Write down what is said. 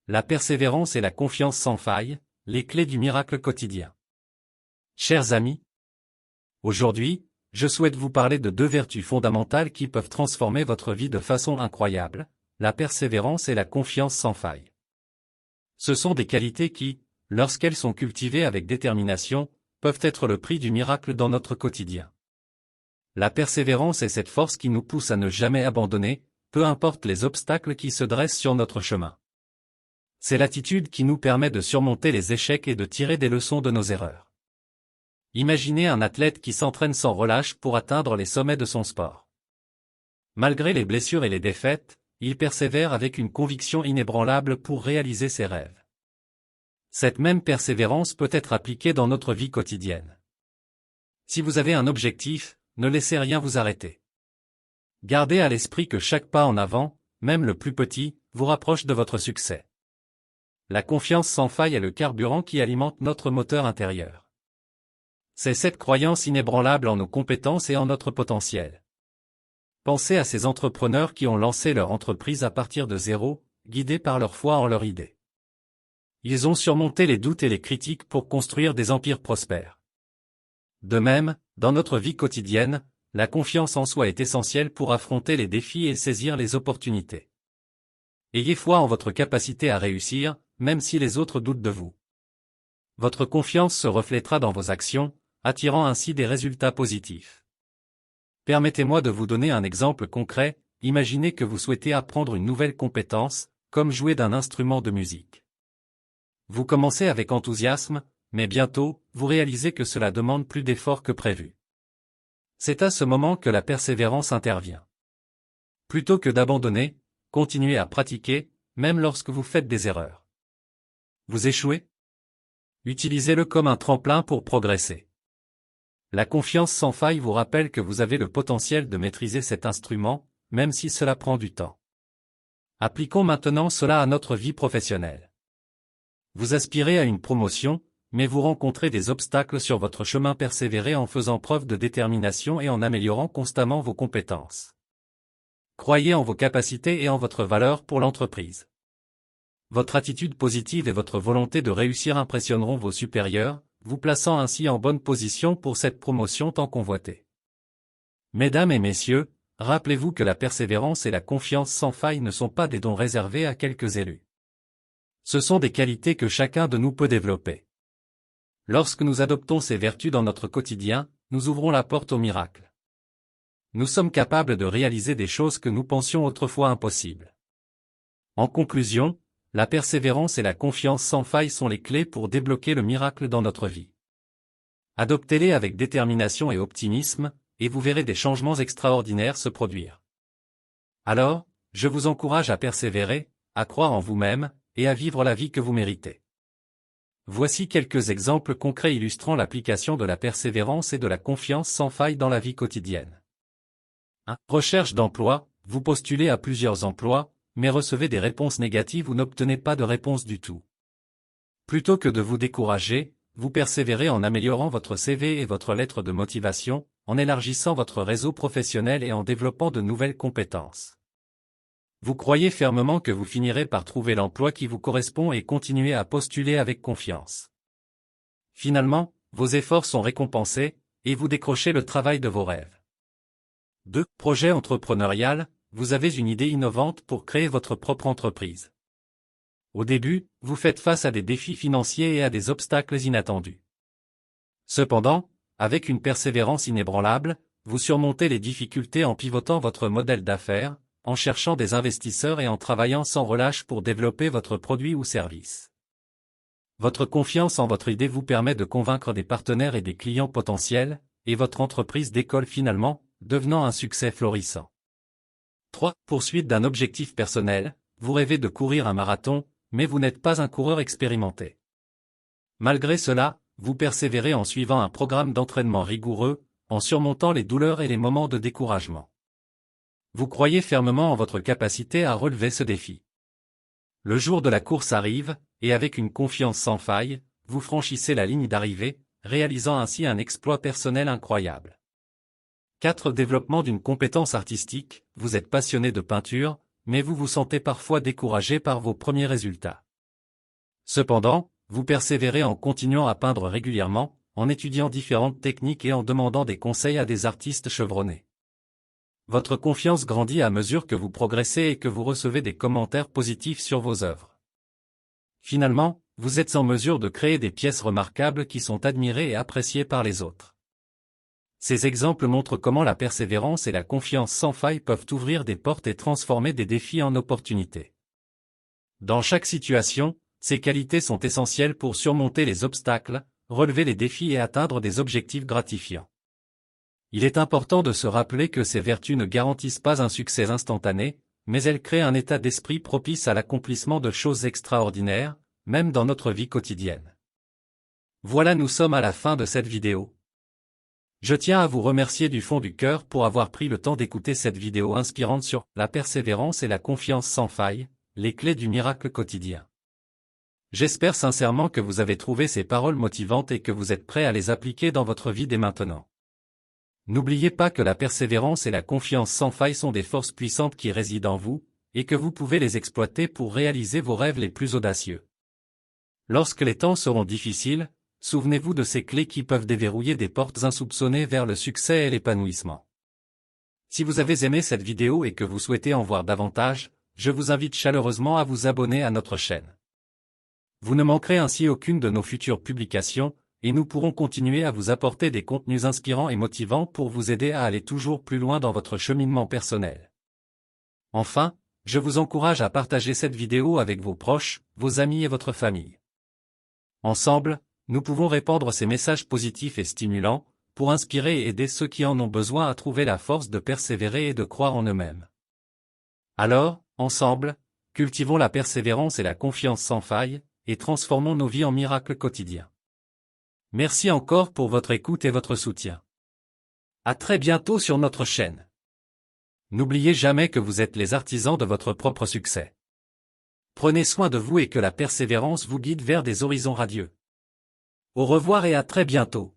La persévérance et la confiance sans faille, les clés du miracle quotidien. Chers amis, aujourd'hui, je souhaite vous parler de deux vertus fondamentales qui peuvent transformer votre vie de façon incroyable, la persévérance et la confiance sans faille. Ce sont des qualités qui, lorsqu'elles sont cultivées avec détermination, peuvent être le prix du miracle dans notre quotidien. La persévérance est cette force qui nous pousse à ne jamais abandonner, peu importe les obstacles qui se dressent sur notre chemin. C'est l'attitude qui nous permet de surmonter les échecs et de tirer des leçons de nos erreurs. Imaginez un athlète qui s'entraîne sans relâche pour atteindre les sommets de son sport. Malgré les blessures et les défaites, il persévère avec une conviction inébranlable pour réaliser ses rêves. Cette même persévérance peut être appliquée dans notre vie quotidienne. Si vous avez un objectif, ne laissez rien vous arrêter. Gardez à l'esprit que chaque pas en avant, même le plus petit, vous rapproche de votre succès. La confiance sans faille est le carburant qui alimente notre moteur intérieur. C'est cette croyance inébranlable en nos compétences et en notre potentiel. Pensez à ces entrepreneurs qui ont lancé leur entreprise à partir de zéro, guidés par leur foi en leur idée. Ils ont surmonté les doutes et les critiques pour construire des empires prospères. De même, dans notre vie quotidienne, la confiance en soi est essentielle pour affronter les défis et saisir les opportunités. Ayez foi en votre capacité à réussir, même si les autres doutent de vous. Votre confiance se reflètera dans vos actions, attirant ainsi des résultats positifs. Permettez-moi de vous donner un exemple concret. Imaginez que vous souhaitez apprendre une nouvelle compétence, comme jouer d'un instrument de musique. Vous commencez avec enthousiasme, mais bientôt, vous réalisez que cela demande plus d'efforts que prévu. C'est à ce moment que la persévérance intervient. Plutôt que d'abandonner, continuez à pratiquer, même lorsque vous faites des erreurs. Vous échouez? Utilisez-le comme un tremplin pour progresser. La confiance sans faille vous rappelle que vous avez le potentiel de maîtriser cet instrument, même si cela prend du temps. Appliquons maintenant cela à notre vie professionnelle. Vous aspirez à une promotion, mais vous rencontrez des obstacles sur votre chemin. Persévérez en faisant preuve de détermination et en améliorant constamment vos compétences. Croyez en vos capacités et en votre valeur pour l'entreprise. Votre attitude positive et votre volonté de réussir impressionneront vos supérieurs, vous plaçant ainsi en bonne position pour cette promotion tant convoitée. Mesdames et messieurs, rappelez-vous que la persévérance et la confiance sans faille ne sont pas des dons réservés à quelques élus. Ce sont des qualités que chacun de nous peut développer. Lorsque nous adoptons ces vertus dans notre quotidien, nous ouvrons la porte au miracle. Nous sommes capables de réaliser des choses que nous pensions autrefois impossibles. En conclusion, la persévérance et la confiance sans faille sont les clés pour débloquer le miracle dans notre vie. Adoptez-les avec détermination et optimisme, et vous verrez des changements extraordinaires se produire. Alors, je vous encourage à persévérer, à croire en vous-même, et à vivre la vie que vous méritez. Voici quelques exemples concrets illustrant l'application de la persévérance et de la confiance sans faille dans la vie quotidienne. 1. Recherche d'emploi, vous postulez à plusieurs emplois, mais recevez des réponses négatives ou n'obtenez pas de réponse du tout. Plutôt que de vous décourager, vous persévérez en améliorant votre CV et votre lettre de motivation, en élargissant votre réseau professionnel et en développant de nouvelles compétences. Vous croyez fermement que vous finirez par trouver l'emploi qui vous correspond et continuez à postuler avec confiance. Finalement, vos efforts sont récompensés, et vous décrochez le travail de vos rêves. 2. Projet entrepreneurial, vous avez une idée innovante pour créer votre propre entreprise. Au début, vous faites face à des défis financiers et à des obstacles inattendus. Cependant, avec une persévérance inébranlable, vous surmontez les difficultés en pivotant votre modèle d'affaires, en cherchant des investisseurs et en travaillant sans relâche pour développer votre produit ou service. Votre confiance en votre idée vous permet de convaincre des partenaires et des clients potentiels, et votre entreprise décolle finalement, devenant un succès florissant. 3. Poursuite d'un objectif personnel, vous rêvez de courir un marathon, mais vous n'êtes pas un coureur expérimenté. Malgré cela, vous persévérez en suivant un programme d'entraînement rigoureux, en surmontant les douleurs et les moments de découragement. Vous croyez fermement en votre capacité à relever ce défi. Le jour de la course arrive, et avec une confiance sans faille, vous franchissez la ligne d'arrivée, réalisant ainsi un exploit personnel incroyable. 4. Développement d'une compétence artistique, vous êtes passionné de peinture, mais vous vous sentez parfois découragé par vos premiers résultats. Cependant, vous persévérez en continuant à peindre régulièrement, en étudiant différentes techniques et en demandant des conseils à des artistes chevronnés. Votre confiance grandit à mesure que vous progressez et que vous recevez des commentaires positifs sur vos œuvres. Finalement, vous êtes en mesure de créer des pièces remarquables qui sont admirées et appréciées par les autres. Ces exemples montrent comment la persévérance et la confiance sans faille peuvent ouvrir des portes et transformer des défis en opportunités. Dans chaque situation, ces qualités sont essentielles pour surmonter les obstacles, relever les défis et atteindre des objectifs gratifiants. Il est important de se rappeler que ces vertus ne garantissent pas un succès instantané, mais elles créent un état d'esprit propice à l'accomplissement de choses extraordinaires, même dans notre vie quotidienne. Voilà, nous sommes à la fin de cette vidéo. Je tiens à vous remercier du fond du cœur pour avoir pris le temps d'écouter cette vidéo inspirante sur la persévérance et la confiance sans faille, les clés du miracle quotidien. J'espère sincèrement que vous avez trouvé ces paroles motivantes et que vous êtes prêts à les appliquer dans votre vie dès maintenant. N'oubliez pas que la persévérance et la confiance sans faille sont des forces puissantes qui résident en vous, et que vous pouvez les exploiter pour réaliser vos rêves les plus audacieux. Lorsque les temps seront difficiles, souvenez-vous de ces clés qui peuvent déverrouiller des portes insoupçonnées vers le succès et l'épanouissement. Si vous avez aimé cette vidéo et que vous souhaitez en voir davantage, je vous invite chaleureusement à vous abonner à notre chaîne. Vous ne manquerez ainsi aucune de nos futures publications, et nous pourrons continuer à vous apporter des contenus inspirants et motivants pour vous aider à aller toujours plus loin dans votre cheminement personnel. Enfin, je vous encourage à partager cette vidéo avec vos proches, vos amis et votre famille. Ensemble, nous pouvons répandre ces messages positifs et stimulants, pour inspirer et aider ceux qui en ont besoin à trouver la force de persévérer et de croire en eux-mêmes. Alors, ensemble, cultivons la persévérance et la confiance sans faille, et transformons nos vies en miracles quotidiens. Merci encore pour votre écoute et votre soutien. À très bientôt sur notre chaîne. N'oubliez jamais que vous êtes les artisans de votre propre succès. Prenez soin de vous et que la persévérance vous guide vers des horizons radieux. Au revoir et à très bientôt.